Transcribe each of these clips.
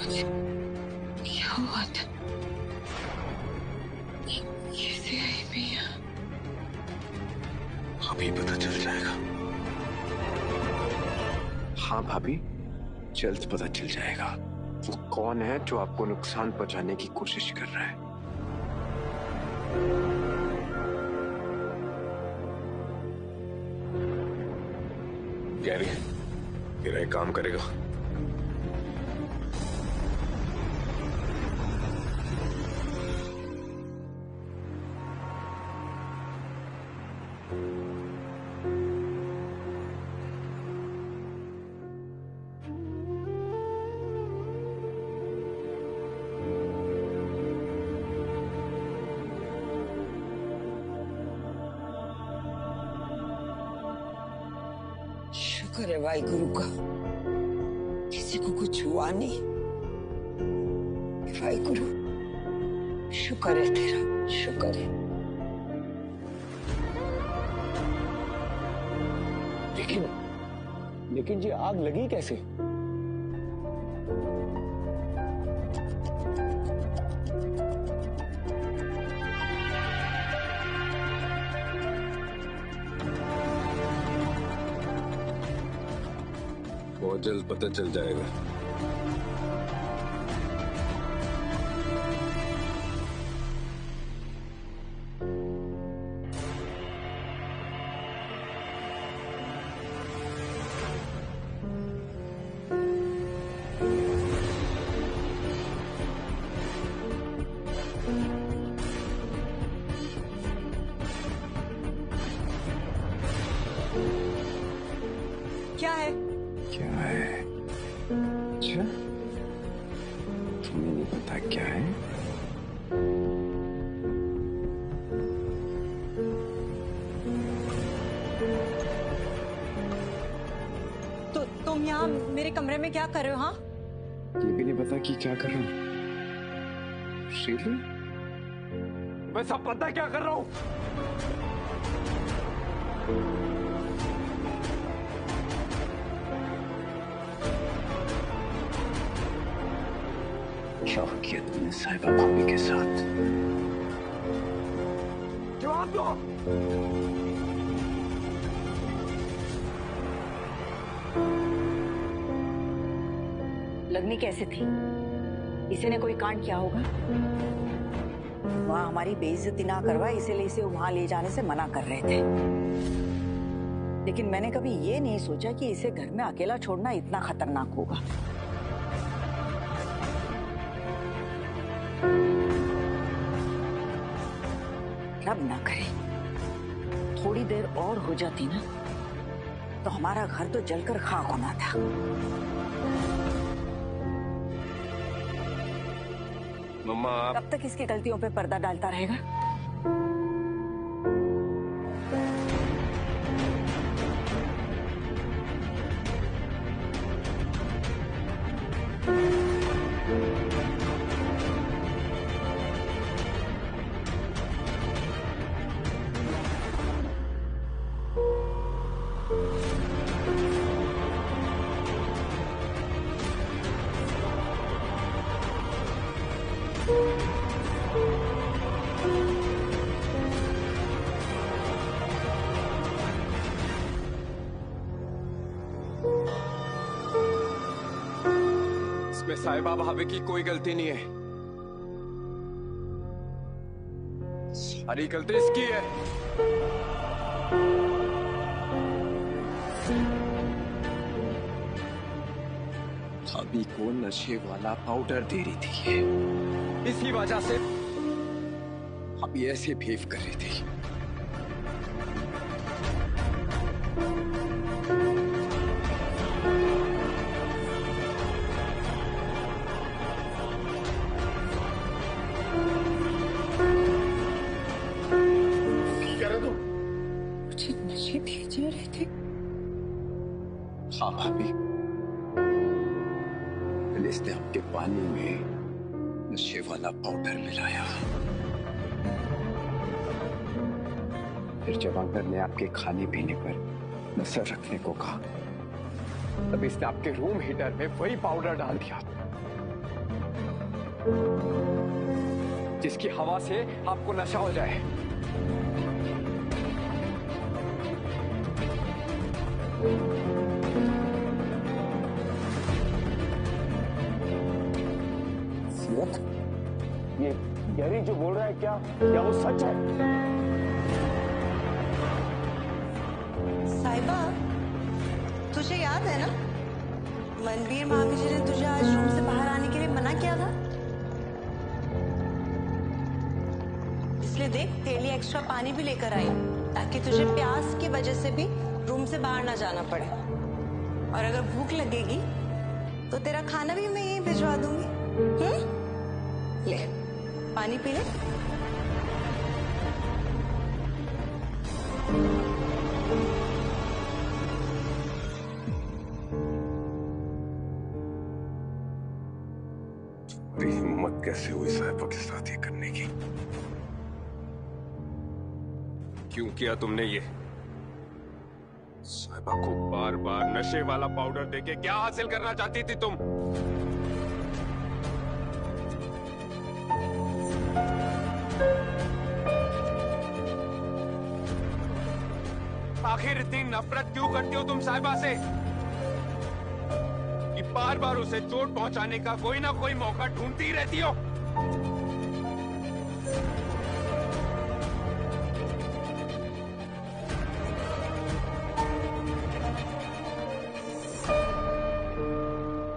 क्या हुआ था? कैसे आई भैया? अभी पता चल जाएगा। हाँ भाभी, जल्द पता चल जाएगा वो कौन है जो आपको नुकसान पहुंचाने की कोशिश कर रहा है। गैरी, मेरा एक काम करेगा। शुक्र है भाई गुरु का, किसी को कुछ हुआ नहीं। भाई गुरु, शुक्र है तेरा, शुक्र है। लेकिन जी आग लगी कैसे? बहुत जल्द पता चल जाएगा। क्या है? क्या है? अच्छा, तुम्हें नहीं पता क्या है? तो तुम यहाँ मेरे कमरे में क्या कर रहे हो? हाँ, ये भी नहीं पता कि क्या कर रहा हूँ। श्रीली, मैं सब पता है क्या कर रहा हूँ। क्या किया तुमने साहिबा भाभी के साथ? जवाब दो। लगनी कैसे थी? इसी ने कोई कांड किया होगा। वहां हमारी बेइज्जती ना करवा, इसीलिए इसे वहां ले जाने से मना कर रहे थे। लेकिन मैंने कभी ये नहीं सोचा कि इसे घर में अकेला छोड़ना इतना खतरनाक होगा। रब ना करे थोड़ी देर और हो जाती ना, तो हमारा घर तो जलकर खाक होना था। मम्मा, कब तक इसकी गलतियों पे पर्दा डालता रहेगा? इसमें साहिबा भाभी की कोई गलती नहीं है। सारी गलती इसकी है। भाभी को नशे वाला पाउडर दे रही थी ये। इसी वजह से भाभी ऐसे बिहेव कर रही थी। मुझे नशे दिए जा रहे थे। हाँ भाभी, इसने आपके पानी में नशे वाला पाउडर मिलाया। फिर जब अंकल ने आपके खाने पीने पर नजर रखने को कहा, तब इसने आपके रूम हीटर में वही पाउडर डाल दिया। जिसकी हवा से आपको नशा हो जाए। सीरत, ये गैरी जो बोल रहा है क्या वो सच है? साहिबा, तुझे याद है ना, मनवीर मामी जी ने तुझे आज रूम से बाहर आने के लिए मना किया था। इसलिए देख, तेरे लिए एक्स्ट्रा पानी भी लेकर आई, ताकि तुझे प्यास की वजह से भी रूम से बाहर ना जाना पड़े। और अगर भूख लगेगी तो तेरा खाना भी मैं यहीं भिजवा दूंगी। ले, पानी पी ले। हिम्मत कैसे हुई साहिबा के साथ ये करने की? क्यों किया तुमने ये? साहिबा को बार बार नशे वाला पाउडर देके क्या हासिल करना चाहती थी तुम? आखिर इतनी नफरत क्यों करती हो तुम साहिबा से कि बार बार उसे चोट पहुंचाने का कोई ना कोई मौका ढूंढती रहती हो?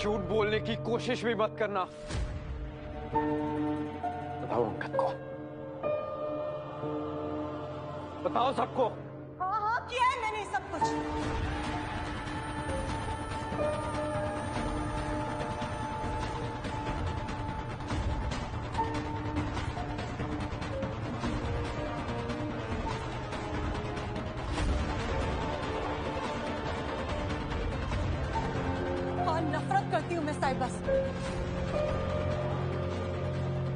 झूठ बोलने की कोशिश भी मत करना। बताओ अंकल को, बताओ सबको। हाँ हाँ, किया है मैंने सब कुछ। और नफरत करती हूँ मैं साहिबा से।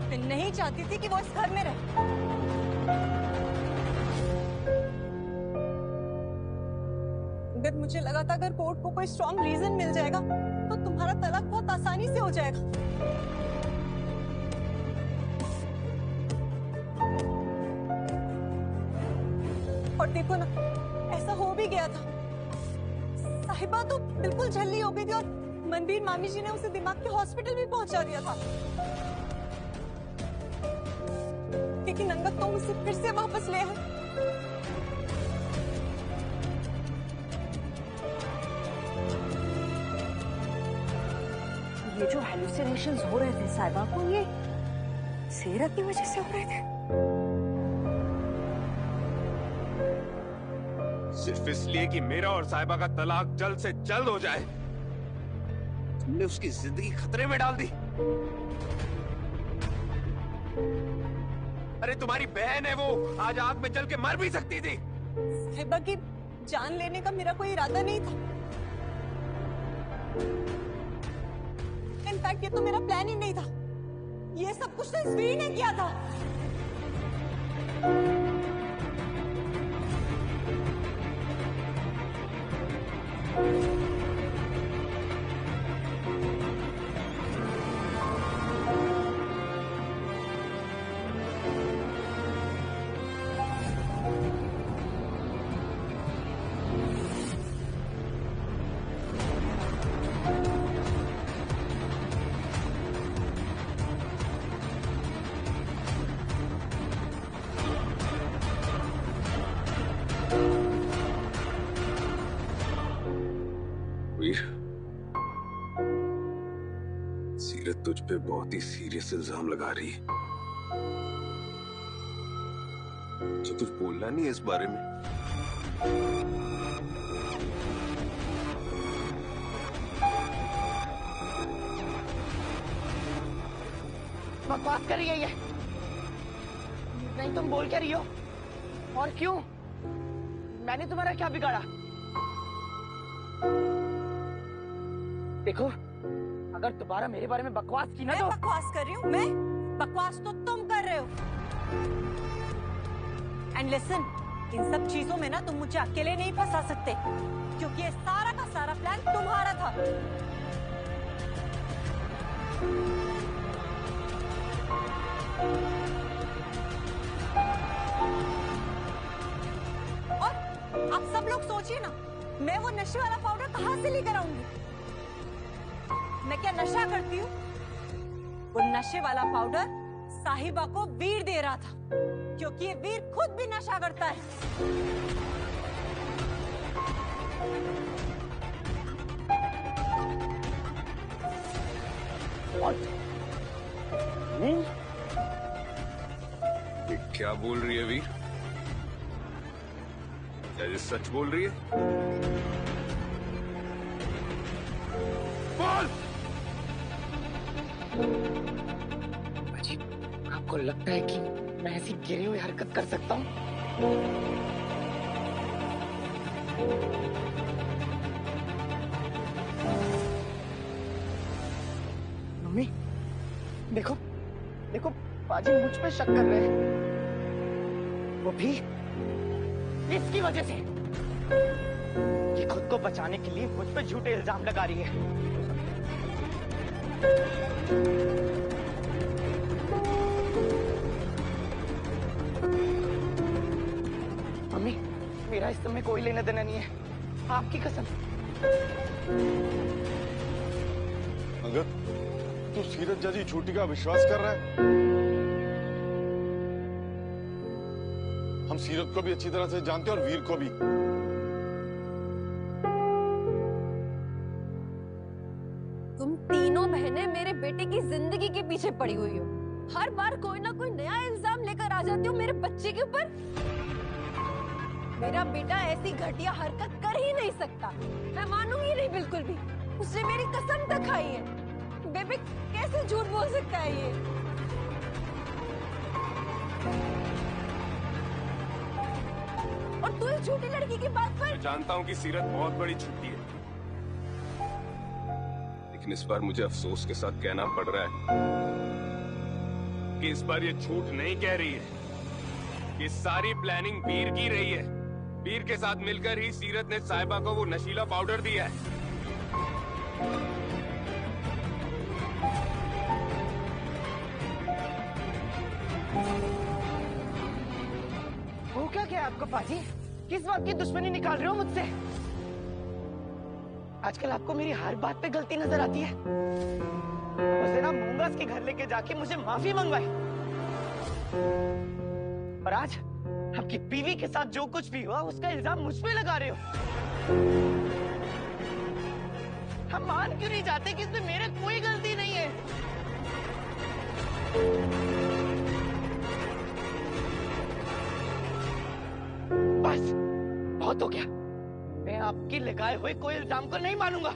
मैं नहीं चाहती थी कि वो इस घर में रहे। अगर मुझे लगा था अगर कोर्ट को कोई स्ट्रॉन्ग रीजन मिल जाएगा तो तुम्हारा तलाक बहुत आसानी से हो जाएगा। और देखो ना, ऐसा हो भी गया था। साहिबा तो बिल्कुल झल्ली हो गई थी और मनवीर मामी जी ने उसे दिमाग के हॉस्पिटल भी पहुंचा दिया था। लेकिन अंगद तो उसे फिर से वापस ले आए। ये जो हेलुसिनेशंस हो रहे थे साहिबा को, ये सीरत की वजह से हो रहे थे। सिर्फ इसलिए कि मेरा और साहिबा का तलाक जल्द से जल्द हो जाए तुमने उसकी जिंदगी खतरे में डाल दी। अरे तुम्हारी बहन है वो, आज आग में जल के मर भी सकती थी। साहिबा की जान लेने का मेरा कोई इरादा नहीं था। इनफैक्ट ये तो मेरा प्लान ही नहीं था। ये सब कुछ तो इस वीर ने किया था। वीर, सीरत तुझ पे बहुत ही सीरियस इल्जाम लगा रही है। तो कुछ बोलना नहीं है इस बारे में? बकवास कर रही है ये। नहीं, तुम बोल क्या रही हो? और क्यों? मैंने तुम्हारा क्या बिगाड़ा? देखो, अगर दोबारा मेरे बारे में बकवास की ना मैं तो बकवास कर रही हूँ? मैं बकवास तो तुम कर रहे हो। एंड लिसन, इन सब चीजों में ना तुम मुझे अकेले नहीं फंसा सकते, क्योंकि ये सारा का सारा प्लान तुम्हारा था। और आप सब लोग सोचिए ना, मैं वो नशे वाला पाउडर कहाँ से लेकर आऊंगी? मैं क्या नशा करती हूँ? वो नशे वाला पाउडर साहिबा को वीर दे रहा था, क्योंकि ये वीर खुद भी नशा करता है। ये क्या बोल रही है वीर? क्या ये सच बोल रही है? बोल! अजीब, आपको लगता है कि मैं ऐसी गिरी हुई हरकत कर सकता हूँ? मम्मी, देखो देखो, बाजी मुझ पे शक कर रहे हैं, वो भी इसकी वजह से। ये खुद को बचाने के लिए मुझ पे झूठे इल्जाम लगा रही है। मम्मी, मेरा इस समय कोई लेना देना नहीं है, आपकी कसम। अंगद, तू सीरत जैसी झूठी का विश्वास कर रहा है? हम सीरत को भी अच्छी तरह से जानते हैं और वीर को भी। तुम तीनों बहनें मेरे बेटे की जिंदगी के पीछे पड़ी हुई हो। हर बार कोई ना कोई नया इल्जाम लेकर आ जाती हो मेरे बच्चे के ऊपर। मेरा बेटा ऐसी घटिया हरकत कर ही नहीं सकता, मैं मानूंगी नहीं बिल्कुल भी। उसने मेरी कसम तक खाई है। बेबे कैसे झूठ बोल सकता है ये? और तू इस झूठी लड़की की बात पर। मैं जानता हूँ कि सीरत बहुत बड़ी झूठी है, लेकिन इस बार मुझे अफसोस के साथ कहना पड़ रहा है कि इस बार ये झूठ नहीं कह रही है। ये सारी प्लानिंग वीर की रही है। वीर के साथ मिलकर ही सीरत ने साहिबा को वो नशीला पाउडर दिया है। वो क्या क्या आपको पाजी? किस बात की दुश्मनी निकाल रहे हो मुझसे? आजकल आपको मेरी हर बात पे गलती नजर आती है। उस दिन आप मूंगास के घर लेके जाके मुझे माफी मंगवाई, और आज आपकी बीवी के साथ जो कुछ भी हुआ उसका इल्जाम मुझ पे लगा रहे हो। हम मान क्यों नहीं जाते कि इसमें मेरे कोई गलती नहीं है? बस बहुत हो गया, मैं आपकी लगाए हुए कोई इल्जाम को नहीं मानूंगा।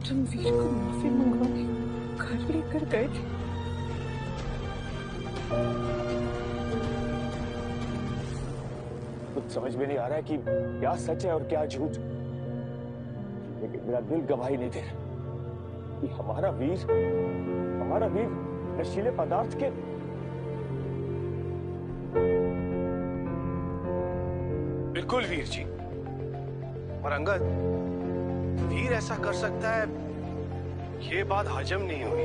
तुम वीर को माफी मंगवाने घर लेकर गए थे। कुछ समझ में नहीं आ रहा है कि क्या सच है और क्या झूठ, लेकिन मेरा दिल गवाही नहीं दे रहा कि हमारा वीर नशीले पदार्थ के। बिल्कुल वीर जी। और अंगद, वीर ऐसा कर सकता है, ये बात हजम नहीं हुई।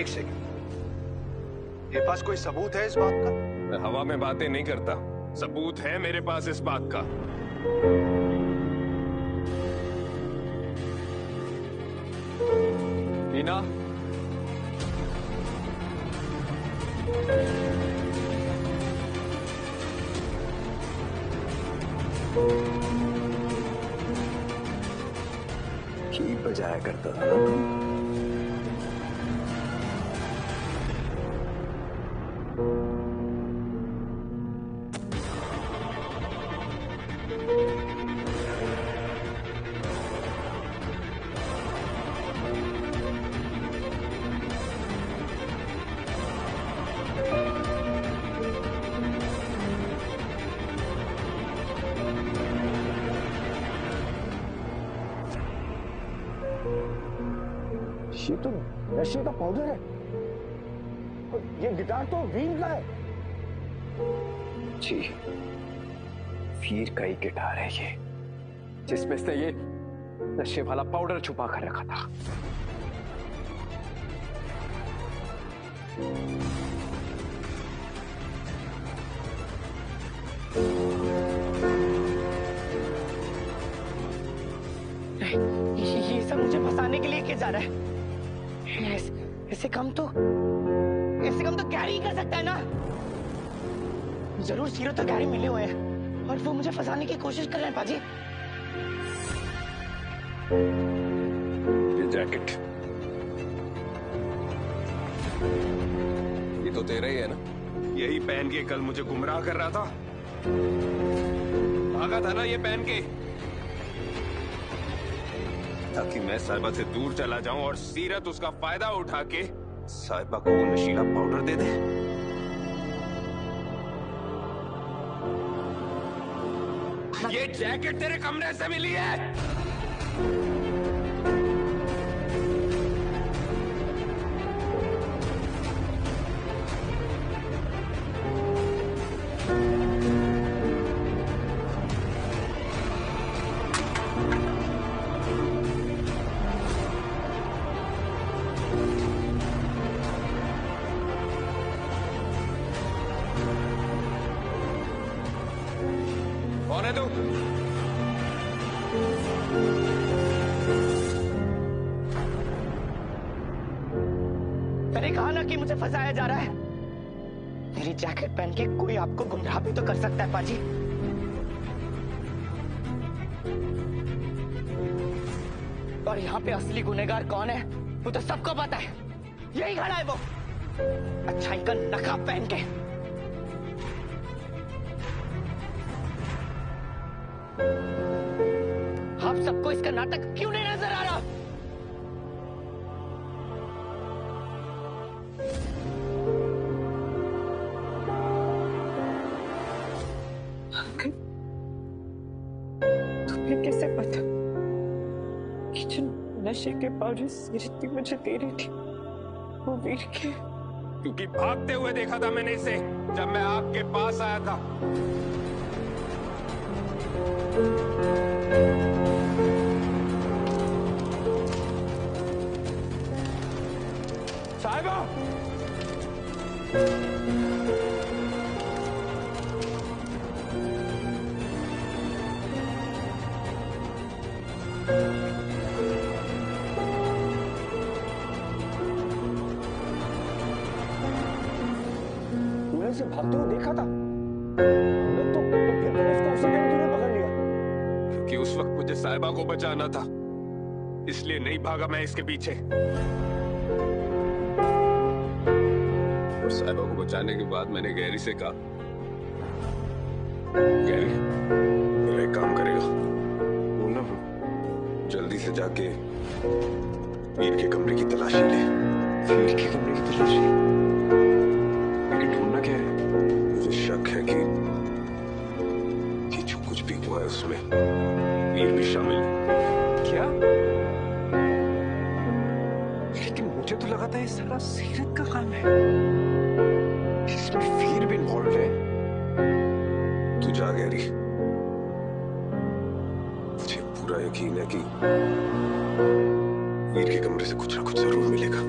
एक सेकंड, ये पास कोई सबूत है इस बात का? मैं हवा में बातें नहीं करता, सबूत है मेरे पास इस बात का। टीना, की बजाया करता था ना तुम? ये तो नशे का पाउडर है। ये गिटार तो वीर का है। जी, वीर का ही गिटार है ये, जिसमें से ये नशे वाला पाउडर छुपा कर रखा था। ये सब मुझे फंसाने के लिए किया जा रहा है। ऐसे काम तो गैरी ही कर सकता है ना। जरूर सीरत और गैरी मिले हुए हैं और वो मुझे फंसाने की कोशिश कर रहे हैं पाजी। ये जैकेट, ये तो तेरा ही है ना? यही पहन के कल मुझे गुमराह कर रहा था। भागा था ना ये पहन के, ताकि मैं साहिबा से दूर चला जाऊं और सीरत उसका फायदा उठा के साहिबा को वो नशीला पाउडर दे दे। ये जैकेट तेरे कमरे से मिली है। कौन है तू? मैंने कहा ना कि मुझे फंसाया जा रहा है। मेरी जैकेट पहन के कोई आपको गुमराह भी तो कर सकता है पाजी। और यहाँ पे असली गुनहगार कौन है वो तो सबको पता है। यही खड़ा है वो, अच्छाई का नकाब पहन के। आप सबको इसका नाटक क्यों नहीं नजर आ रहा? तुम्हें कैसे पता कि जो नशे के पाउडर सीरत मुझे दे रही थी वो वीर के? क्योंकि भागते हुए देखा था मैंने इसे जब मैं आपके पास आया था। साहिबा! तूने उसे भागते हुए देखा था? तो फिर पुलिस को उसी टाइम क्यों पकड़ लिया? कि उस वक्त मुझे साहिबा को बचाना था, इसलिए नहीं भागा मैं इसके पीछे। और साहिबा को बचाने के बाद मैंने गैरी से कहा, गैरी मेरा एक काम करेगा, वो ना जल्दी से जाके वीर के कमरे की तलाशी ले। वीर के कमरे की तलाशी? लेकिन ढूंढना क्या है? मुझे शक है कि जो कुछ भी हुआ है उसमें वीर भी शामिल है। क्या? लेकिन मुझे तो लगा था ये सारा सीरत का काम है, इसमें वीर भी इन्वॉल्व है। तू जा गैरी, मुझे पूरा यकीन है कि वीर के कमरे से कुछ ना कुछ जरूर मिलेगा।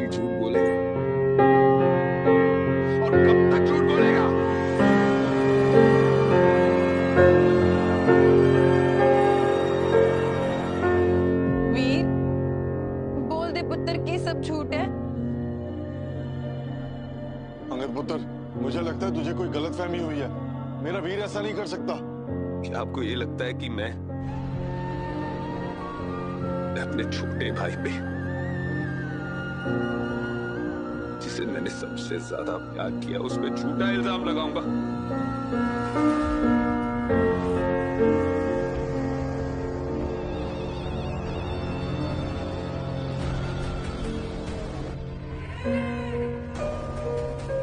ये झूठ बोलेगा और कब तक झूठ बोलेगा? वीर, बोल दे पुत्र कि सब झूठ है। अंगद पुत्र, मुझे लगता है तुझे कोई गलतफहमी हुई है। मेरा वीर ऐसा नहीं कर सकता। क्या आपको ये लगता है कि मैं अपने छोटे भाई पे, जिसे मैंने सबसे ज्यादा प्यार किया, उस पर झूठा इल्जाम लगाऊंगा?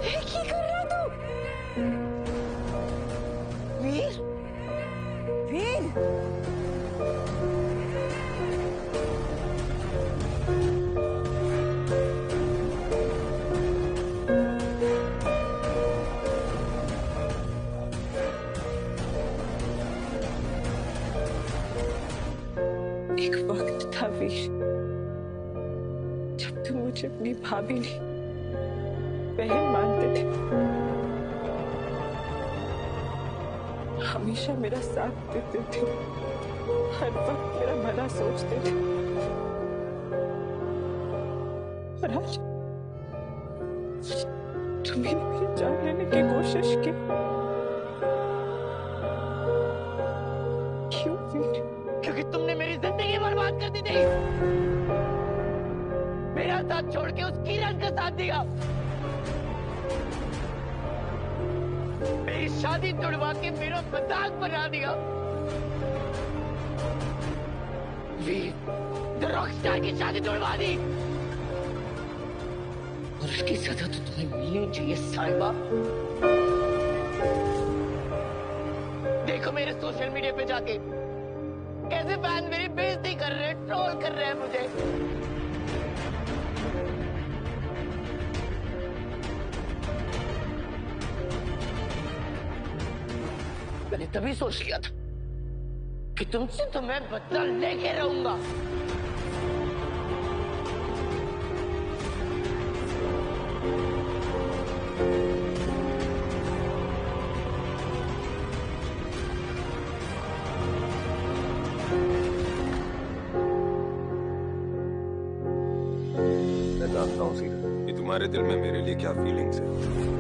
लेकिन वीर, एक वक्त था वीर जब तुम मुझे अपनी भाभी नहीं बहन मानते थे, हमेशा मेरा साथ देते थे, हर वक्त मेरा भला सोचते थे। और आज तुम्हें मेरी जान लेने की कोशिश की, क्यों वीर? क्योंकि तुमने मेरी जिंदगी बर्बाद कर दी थी। मेरा साथ छोड़ के उस किरण का साथ दिया, मेरी शादी तोड़वा के मेरा मजाक बना दिया। वीर रॉकस्टार की शादी तोड़वा दी, और उसकी सजा तो तुम्हें मिलनी चाहिए साहिबा। देखो मेरे सोशल मीडिया पे जाके कैसे फैन मेरी बेइज्जती कर रहे हैं, ट्रोल कर रहे हैं मुझे। मैंने तभी सोच लिया था कि तुमसे तो मैं बदला लेके रहूंगा। मैं जानता हूँ सीरत कि तुम्हारे दिल में मेरे लिए क्या फीलिंग्स है,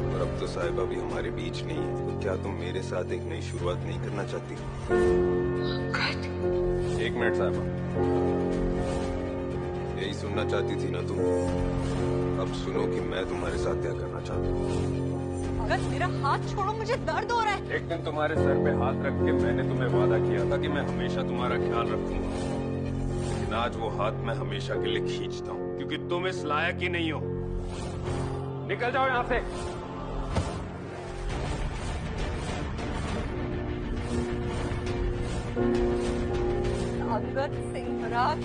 और अब तो साहिबा भी हमारे बीच नहीं है, तो क्या तुम मेरे साथ एक नई शुरुआत नहीं करना चाहती? एक मिनट साहिबा, यही सुनना चाहती थी ना तुम? अब सुनो कि मैं तुम्हारे साथ क्या करना चाहता हूँ। अगर मेरा हाथ छोड़ो, मुझे दर्द हो रहा है। एक दिन तुम्हारे सर पे हाथ रख के मैंने तुम्हें वादा किया था कि मैं हमेशा तुम्हारा ख्याल रखूंगा, लेकिन आज वो हाथ मैं हमेशा के लिए खींचता हूँ, क्योंकि तुम इस लायक ही नहीं हो। निकल जाओ यहाँ से। अगर सिमरन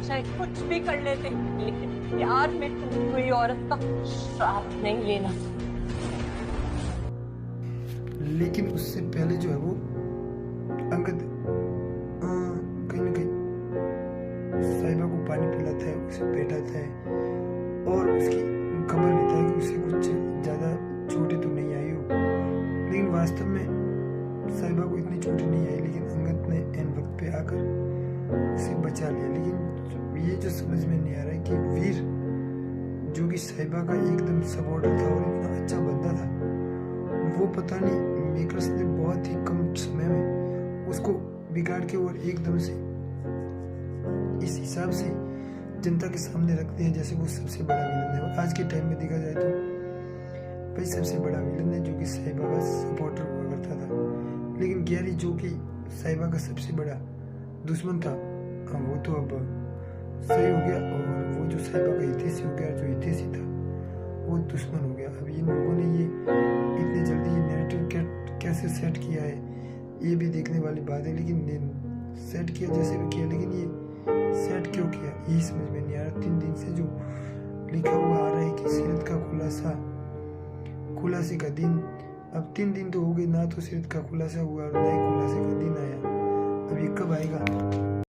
चाहे कुछ भी कर लेते, लेकिन प्यार में टूटी हुई औरत का श्राप नहीं लेना। लेकिन उससे पहले जो है वो अंगद कहीं ना कहीं साहिबा को पानी पिलाता है, उसे बैठाता है और उसकी खबर लेता है कि उसे कुछ ज्यादा चोटें तो नहीं आई हो। लेकिन वास्तव में साहिबा को इतनी चोटें नहीं आई, लेकिन अंगद ने एन वक्त पे आकर उसे बचा लिया। लेकिन ये जो समझ में नहीं आ रहा है कि वीर जो कि साहिबा का एकदम सपोर्टर था और इतना अच्छा बंदा था, वो पता नहीं मेकर्स ने बहुत ही कम समय में उसको बिगाड़ के और एकदम से इस हिसाब से जनता के सामने रखते हैं जैसे वो सबसे बड़ा विलन है। और आज के टाइम में देखा जाए तो भाई सबसे बड़ा विलन है जो कि साहिबा का सपोर्टर हुआ करता था, लेकिन गैरी जो कि साहिबा का सबसे बड़ा दुश्मन था, वो तो अब सही हो गया, और वो जो साहिबा का हितैषी हो गया, जो हितैषी था वो दुश्मन हो गया। अब इन लोगों ने ये इतनी जल्दी ये नैरेटिव कैसे सेट किया है ये भी देखने वाली बात है, लेकिन सेट किया जैसे भी किया, लेकिन ये सेट क्यों किया यही समझ में नहीं आ रहा। 3 दिन से जो लिखा हुआ आ रहा है कि सीरत का खुलासे का दिन, अब 3 दिन तो हो गए ना, तो सीरत का खुलासा हुआ और नए खुलासे का दिन आया। अब ये कब आएगा?